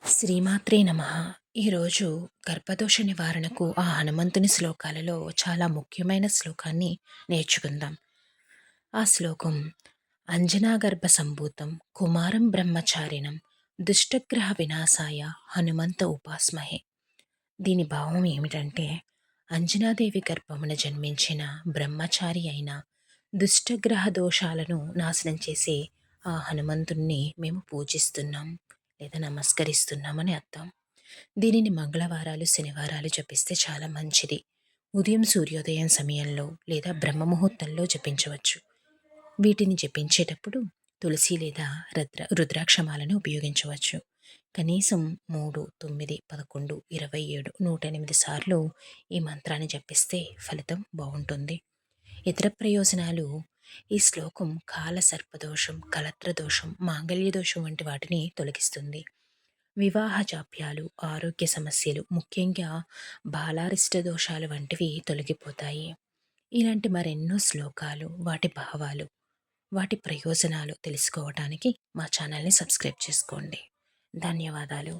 శ్రీమాత్రే నమః. ఈరోజు గర్భదోష నివారణకు ఆ హనుమంతుని శ్లోకాలలో చాలా ముఖ్యమైన శ్లోకాన్ని నేర్చుకుందాం. ఆ శ్లోకం అంజనాగర్భ సంభూతం కుమారం బ్రహ్మచారిణం దుష్టగ్రహ వినాశాయ హనుమంత ఉపాస్మహే. దీని భావం ఏమిటంటే, అంజనాదేవి గర్భమున జన్మించిన బ్రహ్మచారి అయిన దుష్టగ్రహ దోషాలను నాశనం చేసే ఆ హనుమంతుణ్ణి మేము పూజిస్తున్నాం లేదా నమస్కరిస్తున్నామని అర్థం. దీనిని మంగళవారాలు, శనివారాలు జపిస్తే చాలా మంచిది. ఉదయం సూర్యోదయం సమయంలో లేదా బ్రహ్మ ముహూర్తంలో జపించవచ్చు. వీటిని జపించేటప్పుడు తులసి లేదా రుద్రాక్షమాలను ఉపయోగించవచ్చు. కనీసం 3, 9, 11, 27, 108 సార్లు ఈ మంత్రాన్ని జపిస్తే ఫలితం బాగుంటుంది. ఇతర ప్రయోజనాలు: ఈ శ్లోకం కాల సర్పదోషం, కలత్ర దోషం, మాంగళ్య దోషం వంటి వాటిని తొలగిస్తుంది. వివాహ జాప్యాలు, ఆరోగ్య సమస్యలు, ముఖ్యంగా బాలారిష్ట దోషాలు వంటివి తొలగిపోతాయి. ఇలాంటి మరెన్నో శ్లోకాలు, వాటి భావాలు, వాటి ప్రయోజనాలు తెలుసుకోవటానికి మా ఛానల్ని సబ్స్క్రైబ్ చేసుకోండి. ధన్యవాదాలు.